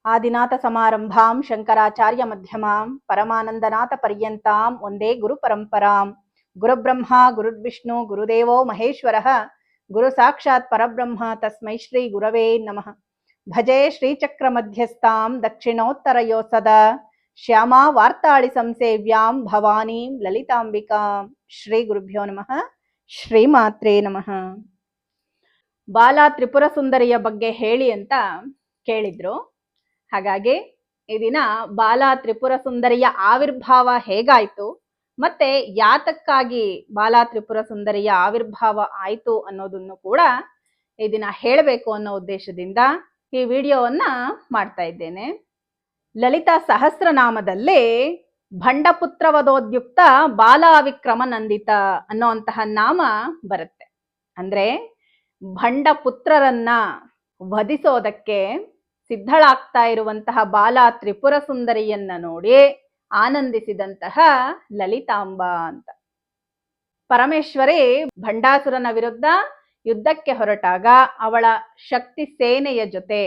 ಆದಿನಾಥ ಸಮಾರಂಭಾಂ ಶಂಕರಾಚಾರ್ಯ ಮಧ್ಯಮಾಂ ಪರಮಾನಂದನಾಥ ಪರ್ಯಂತಾಂ ಒಂದೇ ಗುರು ಪರಂಪರಾಂ. ಗುರುಬ್ರಹ್ಮ ಗುರುರ್ವಿಷ್ಣು ಗುರುದೇವೋ ಮಹೇಶ್ವರಃ ಗುರು ಸಾಕ್ಷಾತ್ ಪರಬ್ರಹ್ಮ ತಸ್ಮೈ ಶ್ರೀ ಗುರವೇ ನಮಃ. ಭಜೆ ಶ್ರೀಚಕ್ರ ಮಧ್ಯಸ್ಥಾಂ ದಕ್ಷಿಣೋತ್ತರಯೋ ಸದಾ ಶ್ಯಾಮಾ ವಾರ್ತಾಳಿ ಸಂಸೇವ್ಯಾಂ ಭವಾನೀಂ ಲಲಿತಾಂಬಿಕಾಂ. ಶ್ರೀ ಗುರುಭ್ಯೋ ನಮಃ. ಶ್ರೀಮಾತ್ರೇ ನಮಃ. ಬಾಲಾ ತ್ರಿಪುರ ಸುಂದರಿಯ ಬಗ್ಗೆ ಹೇಳಿ ಅಂತ ಕೇಳಿದ್ರು. ಹಾಗಾಗಿ ಈ ದಿನ ಬಾಲಾ ತ್ರಿಪುರ ಸುಂದರಿಯ ಆವಿರ್ಭಾವ ಹೇಗಾಯ್ತು ಮತ್ತೆ ಯಾತಕ್ಕಾಗಿ ಬಾಲಾ ತ್ರಿಪುರ ಸುಂದರಿಯ ಆವಿರ್ಭಾವ ಆಯ್ತು ಅನ್ನೋದನ್ನು ಕೂಡ ಈ ದಿನ ಹೇಳಬೇಕು ಅನ್ನೋ ಉದ್ದೇಶದಿಂದ ಈ ವಿಡಿಯೋವನ್ನ ಮಾಡ್ತಾ ಇದ್ದೇನೆ. ಲಲಿತಾ ಸಹಸ್ರನಾಮದಲ್ಲಿ ಭಂಡಪುತ್ರವಧೋದ್ಯುಕ್ತ ಬಾಲಾವಿಕ್ರಮ ನಂದಿತ ಅನ್ನೋಂತಹ ನಾಮ ಬರುತ್ತೆ. ಅಂದ್ರೆ ಭಂಡಪುತ್ರರನ್ನ ವಧಿಸೋದಕ್ಕೆ ಸಿದ್ಧಳಾಗ್ತಾ ಇರುವಂತಹ ಬಾಲಾ ತ್ರಿಪುರ ಸುಂದರಿಯನ್ನ ನೋಡಿ ಆನಂದಿಸಿದಂತಹ ಲಲಿತಾಂಬ ಅಂತ. ಪರಮೇಶ್ವರಿ ಭಂಡಾಸುರನ ವಿರುದ್ಧ ಯುದ್ಧಕ್ಕೆ ಹೊರಟಾಗ ಅವಳ ಶಕ್ತಿ ಸೇನೆಯ ಜೊತೆ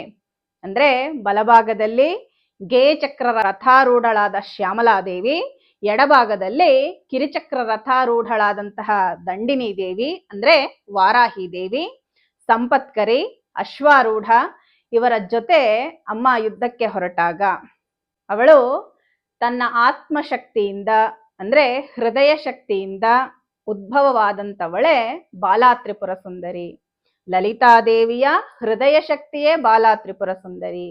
ಅಂದ್ರೆ ಬಲಭಾಗದಲ್ಲಿ ಗೇಚಕ್ರ ರಥಾರೂಢಳಾದ ಶ್ಯಾಮಲಾದೇವಿ, ಎಡಭಾಗದಲ್ಲಿ ಕಿರಿಚಕ್ರ ರಥಾರೂಢಳಾದಂತಹ ದಂಡಿನಿ ದೇವಿ ಅಂದ್ರೆ ವಾರಾಹಿ ದೇವಿ, ಸಂಪತ್ಕರಿ, ಅಶ್ವಾರೂಢ ಇವರ ಜೊತೆ ಅಮ್ಮ ಯುದ್ಧಕ್ಕೆ ಹೊರಟಾಗ ಅವಳು ತನ್ನ ಆತ್ಮಶಕ್ತಿಯಿಂದ ಅಂದ್ರೆ ಹೃದಯ ಶಕ್ತಿಯಿಂದ ಉದ್ಭವವಾದಂಥವಳೇ ಬಾಲಾ ತ್ರಿಪುರ ಸುಂದರಿ. ಲಲಿತಾದೇವಿಯ ಹೃದಯ ಶಕ್ತಿಯೇ ಬಾಲಾ ತ್ರಿಪುರ ಸುಂದರಿ.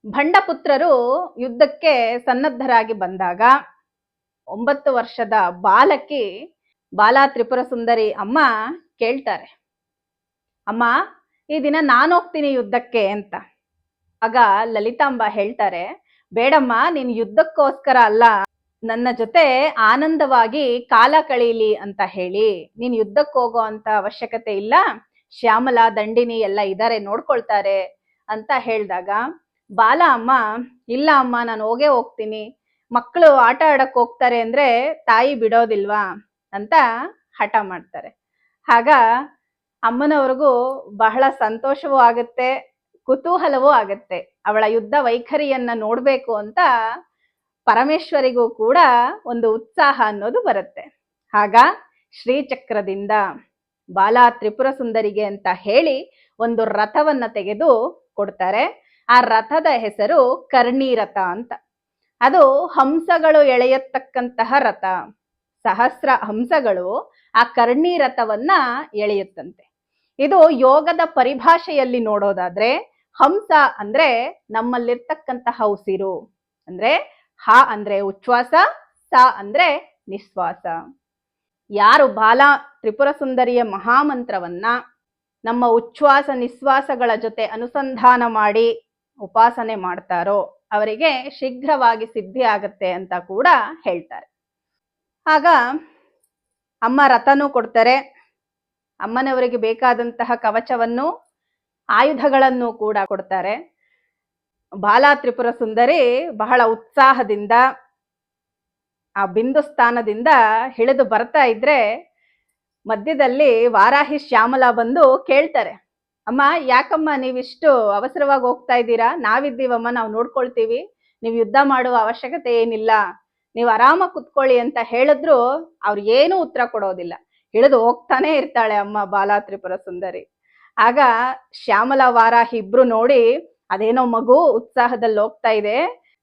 ಭಂಡಪುತ್ರರು ಯುದ್ಧಕ್ಕೆ ಸನ್ನದ್ಧರಾಗಿ ಬಂದಾಗ 9 ವರ್ಷದ ಬಾಲಕಿ ಬಾಲಾ ತ್ರಿಪುರ ಸುಂದರಿ ಅಮ್ಮ ಕೇಳ್ತಾರೆ, ಅಮ್ಮ ಈ ದಿನ ನಾನು ಹೋಗ್ತೀನಿ ಯುದ್ಧಕ್ಕೆ ಅಂತ. ಆಗ ಲಲಿತಾಂಬ ಹೇಳ್ತಾರೆ, ಬೇಡಮ್ಮ, ನೀನ್ ಯುದ್ಧಕ್ಕೋಸ್ಕರ ಅಲ್ಲ, ನನ್ನ ಜೊತೆ ಆನಂದವಾಗಿ ಕಾಲ ಕಳೀಲಿ ಅಂತ ಹೇಳಿ ನೀನ್ ಯುದ್ಧಕ್ಕೆ ಹೋಗೋ ಅಂತ ಅವಶ್ಯಕತೆ ಇಲ್ಲ, ಶ್ಯಾಮಲಾ ದಂಡಿನಿ ಎಲ್ಲ ಇದ್ದಾರೆ ನೋಡ್ಕೊಳ್ತಾರೆ ಅಂತ ಹೇಳಿದಾಗ ಬಾಲ ಅಮ್ಮ ಇಲ್ಲ ಅಮ್ಮ ನಾನು ಹೋಗ್ತೀನಿ, ಮಕ್ಕಳು ಆಟ ಆಡಕ್ ಹೋಗ್ತಾರೆ ಅಂದ್ರೆ ತಾಯಿ ಬಿಡೋದಿಲ್ವಾ ಅಂತ ಹಠ ಮಾಡ್ತಾರೆ. ಆಗ ಅಮ್ಮನವ್ರಿಗೂ ಬಹಳ ಸಂತೋಷವೂ ಆಗುತ್ತೆ, ಕುತೂಹಲವೂ ಆಗುತ್ತೆ. ಅವಳ ಯುದ್ಧ ವೈಖರಿಯನ್ನ ನೋಡ್ಬೇಕು ಅಂತ ಪರಮೇಶ್ವರಿಗೂ ಕೂಡ ಒಂದು ಉತ್ಸಾಹ ಅನ್ನೋದು ಬರುತ್ತೆ. ಆಗ ಶ್ರೀಚಕ್ರದಿಂದ ಬಾಲಾ ತ್ರಿಪುರ ಸುಂದರಿಗೆ ಅಂತ ಹೇಳಿ ಒಂದು ರಥವನ್ನ ತೆಗೆದು ಕೊಡ್ತಾರೆ. ಆ ರಥದ ಹೆಸರು ಕರ್ಣೀರಥ ಅಂತ. ಅದು ಹಂಸಗಳು ಎಳೆಯತಕ್ಕಂತಹ ರಥ. ಸಹಸ್ರ ಹಂಸಗಳು ಆ ಕರ್ಣೀರಥವನ್ನ ಎಳೆಯುತ್ತಂತೆ. ಇದು ಯೋಗದ ಪರಿಭಾಷೆಯಲ್ಲಿ ನೋಡೋದಾದ್ರೆ ಹಂಸ ಅಂದ್ರೆ ನಮ್ಮಲ್ಲಿರ್ತಕ್ಕಂತಹ ಉಸಿರು, ಅಂದ್ರೆ ಹ ಅಂದ್ರೆ ಉಚ್ಛ್ವಾಸ, ಸ ಅಂದ್ರೆ ನಿಶ್ವಾಸ. ಯಾರು ಬಾಲಾ ತ್ರಿಪುರ ಸುಂದರಿಯ ಮಹಾಮಂತ್ರವನ್ನ ನಮ್ಮ ಉಚ್ಛ್ವಾಸ ನಿಶ್ವಾಸಗಳ ಜೊತೆ ಅನುಸಂಧಾನ ಮಾಡಿ ಉಪಾಸನೆ ಮಾಡ್ತಾರೋ ಅವರಿಗೆ ಶೀಘ್ರವಾಗಿ ಸಿದ್ಧಿ ಆಗತ್ತೆ ಅಂತ ಕೂಡ ಹೇಳ್ತಾರೆ. ಆಗ ಅಮ್ಮ ರಥನೂ ಕೊಡ್ತಾರೆ, ಅಮ್ಮನವರಿಗೆ ಬೇಕಾದಂತಹ ಕವಚವನ್ನು ಆಯುಧಗಳನ್ನು ಕೂಡ ಕೊಡ್ತಾರೆ. ಬಾಲಾ ತ್ರಿಪುರ ಸುಂದರಿ ಬಹಳ ಉತ್ಸಾಹದಿಂದ ಆ ಬಿಂದು ಸ್ಥಾನದಿಂದ ಇಳಿದು ಬರ್ತಾ ಇದ್ರೆ ಮಧ್ಯದಲ್ಲಿ ವಾರಾಹಿ ಶ್ಯಾಮಲ ಬಂದು ಕೇಳ್ತಾರೆ, ಅಮ್ಮ ಯಾಕಮ್ಮ ನೀವಿಷ್ಟು ಅವಸರವಾಗಿ ಹೋಗ್ತಾ ಇದ್ದೀರಾ, ನಾವಿದ್ದೀವಮ್ಮ, ನಾವು ನೋಡ್ಕೊಳ್ತೀವಿ, ನೀವು ಯುದ್ಧ ಮಾಡುವ ಅವಶ್ಯಕತೆ ಏನಿಲ್ಲ, ನೀವು ಆರಾಮ ಕುತ್ಕೊಳ್ಳಿ ಅಂತ ಹೇಳಿದ್ರು ಅವ್ರು ಏನೂ ಉತ್ತರ ಕೊಡೋದಿಲ್ಲ, ಇಳಿದು ಹೋಗ್ತಾನೆ ಇರ್ತಾಳೆ ಅಮ್ಮ ಬಾಲಾ ತ್ರಿಪುರ ಸುಂದರಿ. ಆಗ ಶ್ಯಾಮಲ ವಾರಾಹಿ ಇಬ್ರು ನೋಡಿ ಅದೇನೋ ಮಗು ಉತ್ಸಾಹದಲ್ಲಿ ಹೋಗ್ತಾ ಇದೆ,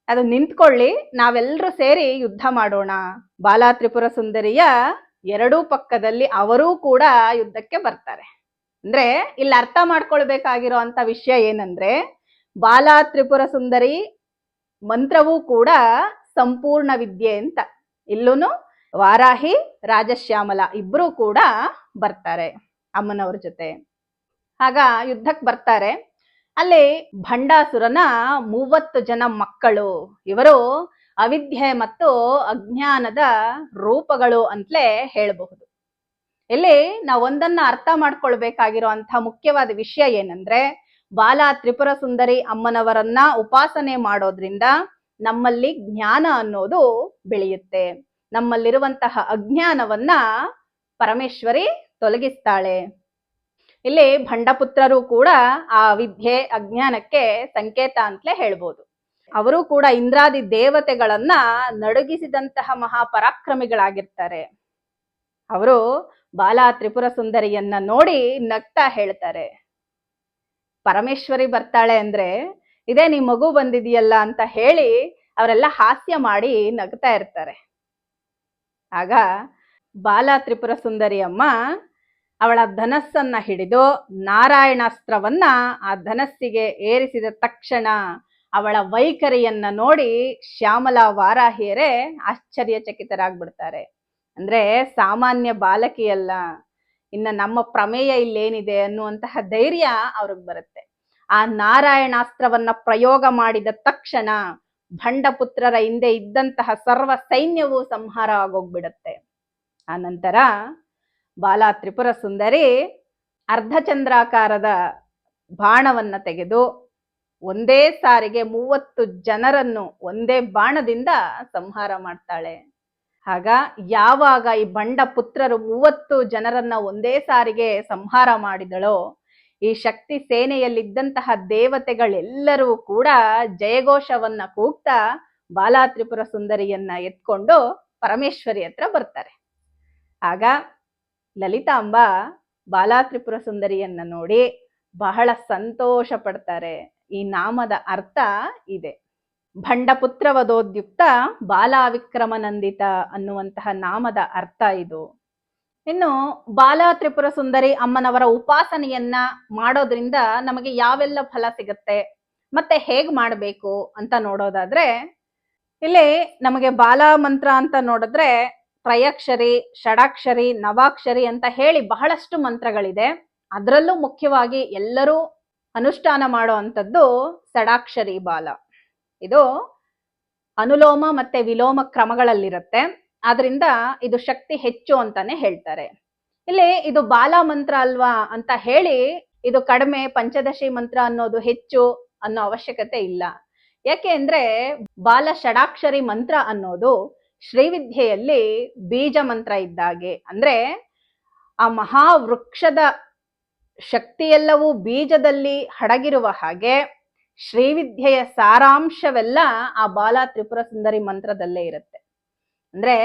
ಅದು ನಿಂತ್ಕೊಳ್ಳಿ, ನಾವೆಲ್ಲರೂ ಸೇರಿ ಯುದ್ಧ ಮಾಡೋಣ. ಬಾಲಾ ತ್ರಿಪುರ ಸುಂದರಿಯ ಎರಡೂ ಪಕ್ಕದಲ್ಲಿ ಅವರೂ ಕೂಡ ಯುದ್ಧಕ್ಕೆ ಬರ್ತಾರೆ. ಅಂದ್ರೆ ಇಲ್ಲಿ ಅರ್ಥ ಮಾಡ್ಕೊಳ್ಬೇಕಾಗಿರೋ ಅಂತ ವಿಷಯ ಏನಂದ್ರೆ ಬಾಲಾ ತ್ರಿಪುರ ಸುಂದರಿ ಮಂತ್ರವೂ ಕೂಡ ಸಂಪೂರ್ಣ ವಿದ್ಯೆ ಅಂತ. ಇಲ್ಲೂನು ವಾರಾಹಿ ರಾಜಶ್ಯಾಮಲ ಇಬ್ರು ಕೂಡ ಬರ್ತಾರೆ ಅಮ್ಮನವ್ರ ಜೊತೆ. ಆಗ ಯುದ್ಧಕ್ಕೆ ಬರ್ತಾರೆ. ಅಲ್ಲಿ ಭಂಡಾಸುರನ 30 ಜನ ಮಕ್ಕಳು, ಇವರು ಅವಿದ್ಯೆ ಮತ್ತು ಅಜ್ಞಾನದ ರೂಪಗಳು ಅಂತಲೇ ಹೇಳಬಹುದು. ಇಲ್ಲಿ ನಾವು ಒಂದನ್ನ ಅರ್ಥ ಮಾಡ್ಕೊಳ್ಬೇಕಾಗಿರೋ ಅಂತ ಮುಖ್ಯವಾದ ವಿಷಯ ಏನಂದ್ರೆ ಬಾಲಾ ತ್ರಿಪುರ ಸುಂದರಿ ಅಮ್ಮನವರನ್ನ ಉಪಾಸನೆ ಮಾಡೋದ್ರಿಂದ ನಮ್ಮಲ್ಲಿ ಜ್ಞಾನ ಅನ್ನೋದು ಬೆಳೆಯುತ್ತೆ. ನಮ್ಮಲ್ಲಿರುವಂತಹ ಅಜ್ಞಾನವನ್ನ ಪರಮೇಶ್ವರಿ ತೊಲಗಿಸ್ತಾಳೆ. ಇಲ್ಲಿ ಭಂಡಪುತ್ರರು ಕೂಡ ಆ ವಿದ್ಯೆ ಅಜ್ಞಾನಕ್ಕೆ ಸಂಕೇತ ಅಂತಲೇ ಹೇಳ್ಬೋದು. ಅವರು ಕೂಡ ಇಂದ್ರಾದಿ ದೇವತೆಗಳನ್ನ ನಡುಗಿಸಿದಂತಹ ಮಹಾಪರಾಕ್ರಮಿಗಳಾಗಿರ್ತಾರೆ. ಅವರು ಬಾಲ ತ್ರಿಪುರ ಸುಂದರಿಯನ್ನ ನೋಡಿ ನಗ್ತಾ ಹೇಳ್ತಾರೆ, ಪರಮೇಶ್ವರಿ ಬರ್ತಾಳೆ ಅಂದ್ರೆ ಇದೇ ನೀ ಮಗು ಬಂದಿದೆಯಲ್ಲ ಅಂತ ಹೇಳಿ ಅವರೆಲ್ಲ ಹಾಸ್ಯ ಮಾಡಿ ನಗ್ತಾ ಇರ್ತಾರೆ. ಆಗ ಬಾಲ ತ್ರಿಪುರ ಸುಂದರಿ ಅಮ್ಮ ಅವಳ ಧನಸ್ಸನ್ನ ಹಿಡಿದು ನಾರಾಯಣಾಸ್ತ್ರವನ್ನ ಆ ಧನಸ್ಸಿಗೆ ಏರಿಸಿದ ತಕ್ಷಣ ಅವಳ ವೈಖರಿಯನ್ನ ನೋಡಿ ಶ್ಯಾಮಲಾ ವಾರಾಹಿಯರೇ ಆಶ್ಚರ್ಯಚಕಿತರಾಗ್ಬಿಡ್ತಾರೆ. ಅಂದ್ರೆ ಸಾಮಾನ್ಯ ಬಾಲಕಿಯಲ್ಲ, ಇನ್ನ ನಮ್ಮ ಪ್ರಮೇಯ ಇಲ್ಲೇನಿದೆ ಅನ್ನುವಂತಹ ಧೈರ್ಯ ಅವ್ರಿಗೆ ಬರುತ್ತೆ. ಆ ನಾರಾಯಣಾಸ್ತ್ರವನ್ನ ಪ್ರಯೋಗ ಮಾಡಿದ ತಕ್ಷಣ ಭಂಡಪುತ್ರರ ಹಿಂದೆ ಇದ್ದಂತಹ ಸರ್ವ ಸೈನ್ಯವು ಸಂಹಾರ ಆಗೋಗ್ಬಿಡತ್ತೆ. ಆ ನಂತರ ಬಾಲ ತ್ರಿಪುರ ಸುಂದರಿ ಅರ್ಧಚಂದ್ರಾಕಾರದ ಬಾಣವನ್ನ ತೆಗೆದು ಒಂದೇ ಸಾರಿಗೆ 30 ಜನರನ್ನು ಒಂದೇ ಬಾಣದಿಂದ ಸಂಹಾರ ಮಾಡ್ತಾಳೆ. ಆಗ ಯಾವಾಗ ಈ ಬಂಡ ಪುತ್ರರು 30 ಜನರನ್ನ ಒಂದೇ ಸಾರಿಗೆ ಸಂಹಾರ ಮಾಡಿದಳೋ, ಈ ಶಕ್ತಿ ಸೇನೆಯಲ್ಲಿದ್ದಂತಹ ದೇವತೆಗಳೆಲ್ಲರೂ ಕೂಡ ಜಯಘೋಷವನ್ನ ಕೂಗ್ತಾ ಬಾಲ ತ್ರಿಪುರ ಸುಂದರಿಯನ್ನ ಎತ್ಕೊಂಡು ಪರಮೇಶ್ವರಿ ಹತ್ರ ಬರ್ತಾರೆ. ಆಗ ಲಲಿತಾಂಬ ಬಾಲ ತ್ರಿಪುರ ಸುಂದರಿಯನ್ನ ನೋಡಿ ಬಹಳ ಸಂತೋಷ ಪಡ್ತಾರೆ. ಈ ನಾಮದ ಅರ್ಥ ಇದೆ, ಭಂಡಪುತ್ರವಧೋದ್ಯುಕ್ತ ಬಾಲಾವಿಕ್ರಮನಂದಿತ ಅನ್ನುವಂತಹ ನಾಮದ ಅರ್ಥ ಇದು. ಇನ್ನು ಬಾಲ ತ್ರಿಪುರ ಸುಂದರಿ ಅಮ್ಮನವರ ಉಪಾಸನೆಯನ್ನ ಮಾಡೋದ್ರಿಂದ ನಮಗೆ ಯಾವೆಲ್ಲ ಫಲ ಸಿಗತ್ತೆ ಮತ್ತೆ ಹೇಗ್ ಮಾಡಬೇಕು ಅಂತ ನೋಡೋದಾದ್ರೆ, ಇಲ್ಲಿ ನಮಗೆ ಬಾಲ ಮಂತ್ರ ಅಂತ ನೋಡಿದ್ರೆ ತ್ರಯಾಕ್ಷರಿ, ಷಡಾಕ್ಷರಿ, ನವಾಕ್ಷರಿ ಅಂತ ಹೇಳಿ ಬಹಳಷ್ಟು ಮಂತ್ರಗಳಿದೆ. ಅದರಲ್ಲೂ ಮುಖ್ಯವಾಗಿ ಎಲ್ಲರೂ ಅನುಷ್ಠಾನ ಮಾಡೋ ಅಂಥದ್ದು ಷಡಾಕ್ಷರಿ ಬಾಲ. ಇದು ಅನುಲೋಮ ಮತ್ತೆ ವಿಲೋಮ ಕ್ರಮಗಳಲ್ಲಿರುತ್ತೆ. ಆದ್ರಿಂದ ಇದು ಶಕ್ತಿ ಹೆಚ್ಚು ಅಂತಾನೆ ಹೇಳ್ತಾರೆ. ಇಲ್ಲಿ ಇದು ಬಾಲ ಮಂತ್ರ ಅಲ್ವಾ ಅಂತ ಹೇಳಿ ಇದು ಕಡಿಮೆ, ಪಂಚದಶಿ ಮಂತ್ರ ಅನ್ನೋದು ಹೆಚ್ಚು ಅನ್ನೋ ಅವಶ್ಯಕತೆ ಇಲ್ಲ. ಯಾಕೆ ಅಂದ್ರೆ ಬಾಲ ಷಡಾಕ್ಷರಿ ಮಂತ್ರ ಅನ್ನೋದು ಶ್ರೀವಿದ್ಯೆಯಲ್ಲಿ ಬೀಜ ಮಂತ್ರ ಇದ್ದಾಗೆ. ಅಂದ್ರೆ ಆ ಮಹಾವೃಕ್ಷದ ಶಕ್ತಿಯೆಲ್ಲವೂ ಬೀಜದಲ್ಲಿ ಹಡಗಿರುವ ಹಾಗೆ ಶ್ರೀವಿದ್ಯೆಯ ಸಾರಾಂಶವೆಲ್ಲ ಆ ಬಾಲ ತ್ರಿಪುರ ಸುಂದರಿ ಮಂತ್ರದಲ್ಲೇ ಇರುತ್ತೆ. ಅಂದ್ರೆ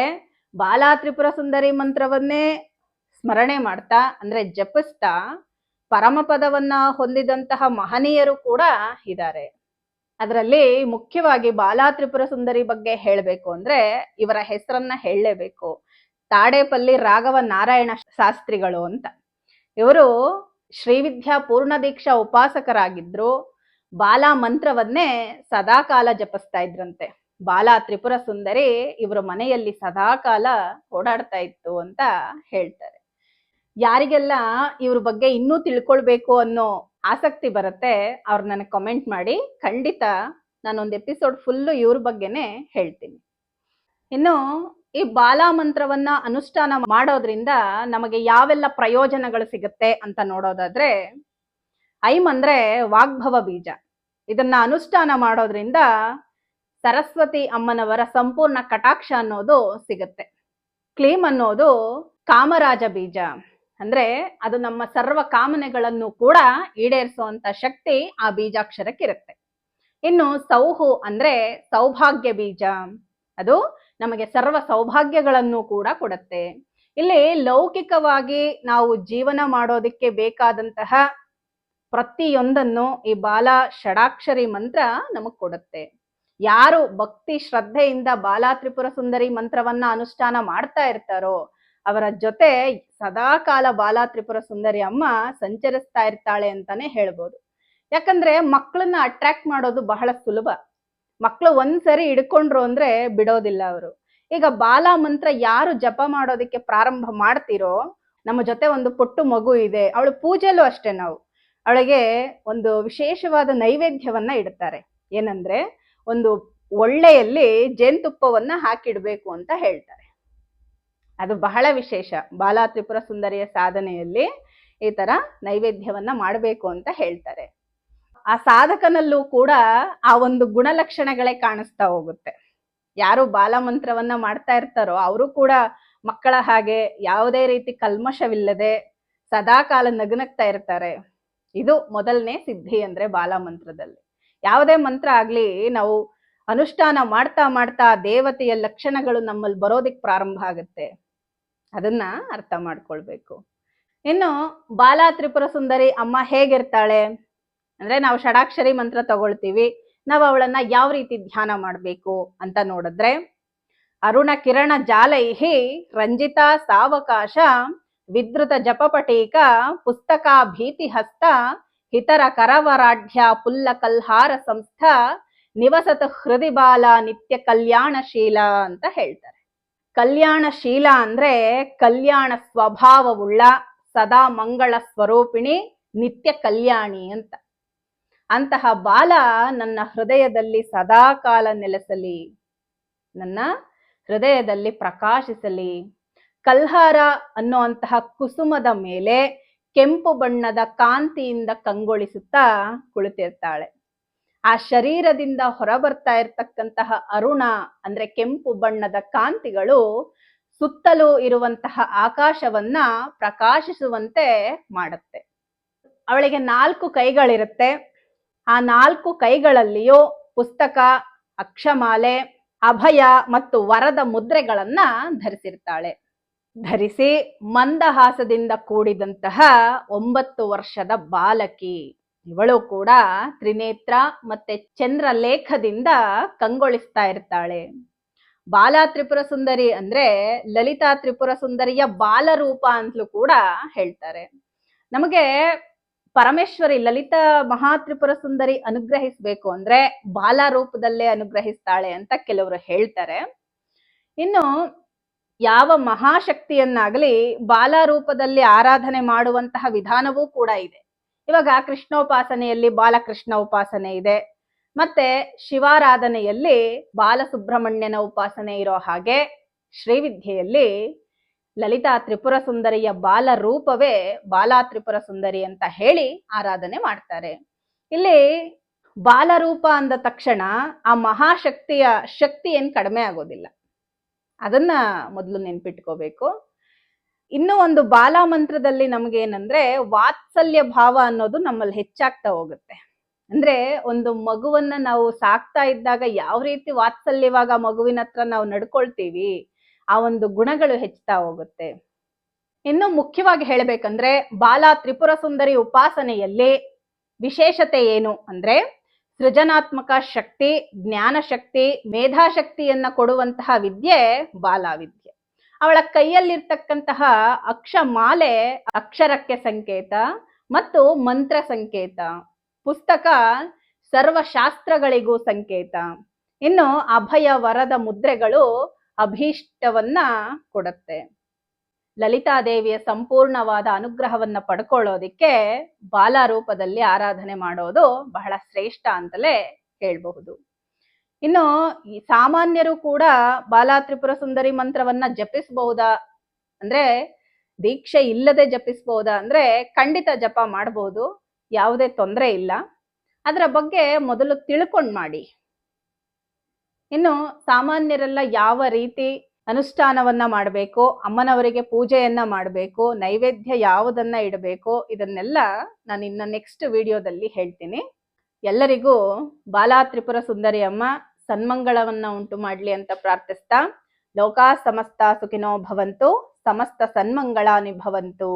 ಬಾಲ ತ್ರಿಪುರ ಸುಂದರಿ ಮಂತ್ರವನ್ನೇ ಸ್ಮರಣೆ ಮಾಡ್ತಾ ಅಂದ್ರೆ ಜಪಿಸ್ತಾ ಪರಮಪದವನ್ನ ಹೊಂದಿದಂತಹ ಮಹನೀಯರು ಕೂಡ ಇದ್ದಾರೆ. ಅದರಲ್ಲಿ ಮುಖ್ಯವಾಗಿ ಬಾಲ ತ್ರಿಪುರ ಸುಂದರಿ ಬಗ್ಗೆ ಹೇಳಬೇಕು ಅಂದ್ರೆ ಇವರ ಹೆಸರನ್ನ ಹೇಳಲೇಬೇಕು, ತಾಡೇಪಲ್ಲಿ ರಾಘವ ನಾರಾಯಣ ಶಾಸ್ತ್ರಿಗಳು ಅಂತ. ಇವರು ಶ್ರೀವಿದ್ಯಾ ಪೂರ್ಣ ದೀಕ್ಷಾ ಉಪಾಸಕರಾಗಿದ್ರು. ಬಾಲ ಮಂತ್ರವನ್ನೇ ಸದಾಕಾಲ ಜಪಿಸ್ತಾ ಇದ್ರಂತೆ. ಬಾಲ ತ್ರಿಪುರ ಸುಂದರಿ ಇವರ ಮನೆಯಲ್ಲಿ ಸದಾಕಾಲ ಓಡಾಡ್ತಾ ಇತ್ತು ಅಂತ ಹೇಳ್ತಾರೆ. ಯಾರಿಗೆಲ್ಲ ಇವ್ರ ಬಗ್ಗೆ ಇನ್ನೂ ತಿಳ್ಕೊಳ್ಬೇಕು ಅನ್ನೋ ಆಸಕ್ತಿ ಬರುತ್ತೆ ಅವ್ರು ನನಗೆ ಕಮೆಂಟ್ ಮಾಡಿ, ಖಂಡಿತ ನಾನೊಂದು ಎಪಿಸೋಡ್ ಫುಲ್ಲು ಇವ್ರ ಬಗ್ಗೆನೆ ಹೇಳ್ತೀನಿ. ಇನ್ನು ಈ ಬಾಲ ಮಂತ್ರವನ್ನ ಅನುಷ್ಠಾನ ಮಾಡೋದ್ರಿಂದ ನಮಗೆ ಯಾವೆಲ್ಲ ಪ್ರಯೋಜನಗಳು ಸಿಗುತ್ತೆ ಅಂತ ನೋಡೋದಾದ್ರೆ, ಐಮ್ ಅಂದ್ರೆ ವಾಗ್ಭವ ಬೀಜ. ಇದನ್ನ ಅನುಷ್ಠಾನ ಮಾಡೋದ್ರಿಂದ ಸರಸ್ವತಿ ಅಮ್ಮನವರ ಸಂಪೂರ್ಣ ಕಟಾಕ್ಷ ಅನ್ನೋದು ಸಿಗುತ್ತೆ. ಕ್ಲೀಮ್ ಅನ್ನೋದು ಕಾಮರಾಜ ಬೀಜ. ಅಂದ್ರೆ ಅದು ನಮ್ಮ ಸರ್ವ ಕಾಮನೆಗಳನ್ನು ಕೂಡ ಈಡೇರಿಸುವಂತ ಶಕ್ತಿ ಆ ಬೀಜಾಕ್ಷರಕ್ಕಿರುತ್ತೆ. ಇನ್ನು ಸೌಹು ಅಂದ್ರೆ ಸೌಭಾಗ್ಯ ಬೀಜ. ಅದು ನಮಗೆ ಸರ್ವ ಸೌಭಾಗ್ಯಗಳನ್ನು ಕೂಡ ಕೊಡುತ್ತೆ. ಇಲ್ಲಿ ಲೌಕಿಕವಾಗಿ ನಾವು ಜೀವನ ಮಾಡೋದಕ್ಕೆ ಬೇಕಾದಂತಹ ಪ್ರತಿಯೊಂದನ್ನು ಈ ಬಾಲ ಷಡಾಕ್ಷರಿ ಮಂತ್ರ ನಮಗ್ ಕೊಡುತ್ತೆ. ಯಾರು ಭಕ್ತಿ ಶ್ರದ್ಧೆಯಿಂದ ಬಾಲ ತ್ರಿಪುರ ಸುಂದರಿ ಮಂತ್ರವನ್ನ ಅನುಷ್ಠಾನ ಮಾಡ್ತಾ ಇರ್ತಾರೋ ಅವರ ಜೊತೆ ಸದಾಕಾಲ ಬಾಲ ತ್ರಿಪುರ ಸುಂದರಿ ಅಮ್ಮ ಸಂಚರಿಸ್ತಾ ಇರ್ತಾಳೆ ಅಂತಾನೆ ಹೇಳ್ಬೋದು. ಯಾಕಂದ್ರೆ ಮಕ್ಕಳನ್ನ ಅಟ್ರಾಕ್ಟ್ ಮಾಡೋದು ಬಹಳ ಸುಲಭ. ಮಕ್ಕಳು ಒಂದ್ಸರಿ ಹಿಡ್ಕೊಂಡ್ರು ಅಂದ್ರೆ ಬಿಡೋದಿಲ್ಲ ಅವರು. ಈಗ ಬಾಲ ಮಂತ್ರ ಯಾರು ಜಪ ಮಾಡೋದಕ್ಕೆ ಪ್ರಾರಂಭ ಮಾಡ್ತಿರೋ, ನಮ್ಮ ಜೊತೆ ಒಂದು ಪುಟ್ಟು ಮಗು ಇದೆ, ಅವಳು ಪೂಜೆಯಲ್ಲೂ ಅಷ್ಟೇ ನಾವು ಅವಳಿಗೆ ಒಂದು ವಿಶೇಷವಾದ ನೈವೇದ್ಯವನ್ನ ಇಡ್ತಾರೆ. ಏನಂದ್ರೆ ಒಂದು ಒಳ್ಳೆಯಲ್ಲಿ ಜೇನುತುಪ್ಪವನ್ನ ಹಾಕಿಡ್ಬೇಕು ಅಂತ ಹೇಳ್ತಾರೆ. ಅದು ಬಹಳ ವಿಶೇಷ. ಬಾಲ ತ್ರಿಪುರ ಸುಂದರಿಯ ಸಾಧನೆಯಲ್ಲಿ ಈ ತರ ನೈವೇದ್ಯವನ್ನ ಮಾಡಬೇಕು ಅಂತ ಹೇಳ್ತಾರೆ. ಆ ಸಾಧಕನಲ್ಲೂ ಕೂಡ ಆ ಒಂದು ಗುಣಲಕ್ಷಣಗಳೇ ಕಾಣಿಸ್ತಾ ಹೋಗುತ್ತೆ. ಯಾರು ಬಾಲ ಮಂತ್ರವನ್ನ ಮಾಡ್ತಾ ಇರ್ತಾರೋ ಅವರು ಕೂಡ ಮಕ್ಕಳ ಹಾಗೆ ಯಾವುದೇ ರೀತಿ ಕಲ್ಮಶವಿಲ್ಲದೆ ಸದಾ ಕಾಲ ನಗುನಗ್ತಾ ಇರ್ತಾರೆ. ಇದು ಮೊದಲನೇ ಸಿದ್ಧಿ ಅಂದ್ರೆ ಬಾಲ ಮಂತ್ರದಲ್ಲಿ. ಯಾವುದೇ ಮಂತ್ರ ಆಗ್ಲಿ ನಾವು ಅನುಷ್ಠಾನ ಮಾಡ್ತಾ ಮಾಡ್ತಾ ದೇವತೆಯ ಲಕ್ಷಣಗಳು ನಮ್ಮಲ್ಲಿ ಬರೋದಿಕ್ ಪ್ರಾರಂಭ ಆಗುತ್ತೆ. ಅದನ್ನ ಅರ್ಥ ಮಾಡ್ಕೊಳ್ಬೇಕು. ಇನ್ನು ಬಾಲ ತ್ರಿಪುರ ಸುಂದರಿ ಅಮ್ಮ ಹೇಗಿರ್ತಾಳೆ ಅಂದ್ರೆ, ನಾವು ಷಡಾಕ್ಷರಿ ಮಂತ್ರ ತಗೊಳ್ತೀವಿ, ನಾವು ಅವಳನ್ನ ಯಾವ ರೀತಿ ಧ್ಯಾನ ಮಾಡ್ಬೇಕು ಅಂತ ನೋಡಿದ್ರೆ, ಅರುಣ ಕಿರಣ ಜಾಲೈಹಿ ರಂಜಿತಾ ಸಾವಕಾಶ ವಿದ್ರುತ ಜಪಪಟೀಕ ಪುಸ್ತಕಾ ಭೀತಿ ಹಸ್ತ ಹಿತರ ಕರವರಾಢ್ಯ ಪುಲ್ಲ ಕಲ್ಹಾರ ಸಂಸ್ಥ ನಿವಸತ ಹೃದಯ ಬಾಲ ನಿತ್ಯ ಕಲ್ಯಾಣಶೀಲ ಅಂತ ಹೇಳ್ತಾರೆ. ಕಲ್ಯಾಣಶೀಲ ಅಂದ್ರೆ ಕಲ್ಯಾಣ ಸ್ವಭಾವವುಳ್ಳ ಸದಾ ಮಂಗಳ ಸ್ವರೂಪಿಣಿ ನಿತ್ಯ ಕಲ್ಯಾಣಿ ಅಂತ. ಅಂತಹ ಬಾಲ ನನ್ನ ಹೃದಯದಲ್ಲಿ ಸದಾ ಕಾಲ ನೆಲೆಸಲಿ, ನನ್ನ ಹೃದಯದಲ್ಲಿ ಪ್ರಕಾಶಿಸಲಿ. ಕಲ್ಹಾರ ಅನ್ನುವಂತಹ ಕುಸುಮದ ಮೇಲೆ ಕೆಂಪು ಬಣ್ಣದ ಕಾಂತಿಯಿಂದ ಕಂಗೊಳಿಸುತ್ತಾ ಕುಳಿತಿರ್ತಾಳೆ. ಆ ಶರೀರದಿಂದ ಹೊರಬರ್ತಾ ಇರ್ತಕ್ಕಂತಹ ಅರುಣ ಅಂದ್ರೆ ಕೆಂಪು ಬಣ್ಣದ ಕಾಂತಿಗಳು ಸುತ್ತಲೂ ಇರುವಂತಹ ಆಕಾಶವನ್ನ ಪ್ರಕಾಶಿಸುವಂತೆ ಮಾಡುತ್ತೆ. ಅವಳಿಗೆ 4 ಕೈಗಳಿರುತ್ತೆ. ಆ 4 ಕೈಗಳಲ್ಲಿಯೂ ಪುಸ್ತಕ, ಅಕ್ಷಮಾಲೆ, ಅಭಯ ಮತ್ತು ವರದ ಮುದ್ರೆಗಳನ್ನ ಧರಿಸಿರ್ತಾಳೆ. ಧರಿಸಿ ಮಂದಹಾಸದಿಂದ ಕೂಡಿದಂತಹ 9 ವರ್ಷದ ಬಾಲಕಿ. ಇವಳು ಕೂಡ ತ್ರಿನೇತ್ರ ಮತ್ತೆ ಚಂದ್ರಲೇಖದಿಂದ ಕಂಗೊಳಿಸ್ತಾ ಇರ್ತಾಳೆ. ಬಾಲ ತ್ರಿಪುರ ಸುಂದರಿ ಅಂದ್ರೆ ಲಲಿತಾ ತ್ರಿಪುರ ಸುಂದರಿಯ ಬಾಲರೂಪ ಅಂತಲೂ ಕೂಡ ಹೇಳ್ತಾರೆ. ನಮಗೆ ಪರಮೇಶ್ವರಿ ಲಲಿತಾ ಮಹಾತ್ರಿಪುರ ಸುಂದರಿ ಅನುಗ್ರಹಿಸ್ಬೇಕು ಅಂದ್ರೆ ಬಾಲ ರೂಪದಲ್ಲೇ ಅನುಗ್ರಹಿಸ್ತಾಳೆ ಅಂತ ಕೆಲವರು ಹೇಳ್ತಾರೆ. ಇನ್ನು ಯಾವ ಮಹಾಶಕ್ತಿಯನ್ನಾಗಲಿ ಬಾಲ ರೂಪದಲ್ಲಿ ಆರಾಧನೆ ಮಾಡುವಂತಹ ವಿಧಾನವೂ ಕೂಡ ಇದೆ. ಇವಾಗ ಕೃಷ್ಣೋಪಾಸನೆಯಲ್ಲಿ ಬಾಲಕೃಷ್ಣ ಉಪಾಸನೆ ಇದೆ, ಮತ್ತೆ ಶಿವಾರಾಧನೆಯಲ್ಲಿ ಬಾಲಸುಬ್ರಹ್ಮಣ್ಯನ ಉಪಾಸನೆ ಇರೋ ಹಾಗೆ ಶ್ರೀವಿದ್ಯೆಯಲ್ಲಿ ಲಲಿತಾ ತ್ರಿಪುರ ಸುಂದರಿಯ ಬಾಲ ರೂಪವೇ ಬಾಲ ತ್ರಿಪುರ ಸುಂದರಿ ಅಂತ ಹೇಳಿ ಆರಾಧನೆ ಮಾಡ್ತಾರೆ. ಇಲ್ಲಿ ಬಾಲರೂಪ ಅಂದ ತಕ್ಷಣ ಆ ಮಹಾಶಕ್ತಿಯ ಶಕ್ತಿ ಏನ್ ಕಡಿಮೆ ಆಗೋದಿಲ್ಲ, ಅದನ್ನ ಮೊದಲು ನೆನ್ಪಿಟ್ಕೋಬೇಕು. ಇನ್ನೂ ಒಂದು ಬಾಲ ಮಂತ್ರದಲ್ಲಿ ನಮ್ಗೇನಂದ್ರೆ ವಾತ್ಸಲ್ಯ ಭಾವ ಅನ್ನೋದು ನಮ್ಮಲ್ಲಿ ಹೆಚ್ಚಾಗ್ತಾ ಹೋಗುತ್ತೆ. ಅಂದ್ರೆ ಒಂದು ಮಗುವನ್ನ ನಾವು ಸಾಕ್ತಾ ಇದ್ದಾಗ ಯಾವ ರೀತಿ ವಾತ್ಸಲ್ಯವಾಗ ಮಗುವಿನ ಹತ್ರ ನಾವು ನಡ್ಕೊಳ್ತೀವಿ, ಆ ಒಂದು ಗುಣಗಳು ಹೆಚ್ಚುತ್ತಾ ಹೋಗುತ್ತೆ. ಇನ್ನು ಮುಖ್ಯವಾಗಿ ಹೇಳ್ಬೇಕಂದ್ರೆ ಬಾಲ ತ್ರಿಪುರ ಸುಂದರಿ ಉಪಾಸನೆಯಲ್ಲಿ ವಿಶೇಷತೆ ಏನು ಅಂದ್ರೆ, ಸೃಜನಾತ್ಮಕ ಶಕ್ತಿ, ಜ್ಞಾನ ಶಕ್ತಿ, ಮೇಧಾಶಕ್ತಿಯನ್ನ ಕೊಡುವಂತಹ ವಿದ್ಯೆ ಬಾಲ ವಿದ್ಯೆ. ಅವಳ ಕೈಯಲ್ಲಿರ್ತಕ್ಕಂತಹ ಅಕ್ಷಮಾಲೆ ಅಕ್ಷರಕ್ಕೆ ಸಂಕೇತ ಮತ್ತು ಮಂತ್ರ ಸಂಕೇತ. ಪುಸ್ತಕ ಸರ್ವಶಾಸ್ತ್ರಗಳಿಗೂ ಸಂಕೇತ. ಇನ್ನು ಅಭಯ ವರದ ಮುದ್ರೆಗಳು ಅಭೀಷ್ಟವನ್ನ ಕೊಡುತ್ತೆ. ಲಲಿತಾದೇವಿಯ ಸಂಪೂರ್ಣವಾದ ಅನುಗ್ರಹವನ್ನ ಪಡ್ಕೊಳ್ಳೋದಿಕ್ಕೆ ಬಾಲ ರೂಪದಲ್ಲಿ ಆರಾಧನೆ ಮಾಡೋದು ಬಹಳ ಶ್ರೇಷ್ಠ ಅಂತಲೇ ಹೇಳ್ಬಹುದು. ಇನ್ನು ಈ ಸಾಮಾನ್ಯರು ಕೂಡ ಬಾಲ ತ್ರಿಪುರ ಸುಂದರಿ ಮಂತ್ರವನ್ನ ಜಪಿಸಬಹುದಾ ಅಂದ್ರೆ, ದೀಕ್ಷೆ ಇಲ್ಲದೆ ಜಪಿಸಬಹುದಾ ಅಂದ್ರೆ ಖಂಡಿತ ಜಪ ಮಾಡಬಹುದು, ಯಾವುದೇ ತೊಂದರೆ ಇಲ್ಲ. ಅದರ ಬಗ್ಗೆ ಮೊದಲು ತಿಳ್ಕೊಂಡ್ ಮಾಡಿ. ಇನ್ನು ಸಾಮಾನ್ಯರೆಲ್ಲ ಯಾವ ರೀತಿ ಅನುಷ್ಠಾನವನ್ನ ಮಾಡಬೇಕು, ಅಮ್ಮನವರಿಗೆ ಪೂಜೆಯನ್ನ ಮಾಡಬೇಕು, ನೈವೇದ್ಯ ಯಾವುದನ್ನ ಇಡಬೇಕು, ಇದನ್ನೆಲ್ಲ ನಾನು ಇನ್ನು ನೆಕ್ಸ್ಟ್ ವಿಡಿಯೋದಲ್ಲಿ ಹೇಳ್ತೀನಿ. ಎಲ್ಲರಿಗೂ ಬಾಲ ತ್ರಿಪುರ ಸುಂದರಿ ಅಮ್ಮ ಸನ್ಮಂಗಳವನ್ನ ಉಂಟು ಮಾಡ್ಲಿ ಅಂತ ಪ್ರಾರ್ಥಿಸ್ತಾ, ಲೋಕಾ ಸಮಸ್ತ ಸುಖಿನೋ ಭವಂತು, ಸಮಸ್ತ ಸನ್ಮಂಗಳಾನಿ ಭವಂತು.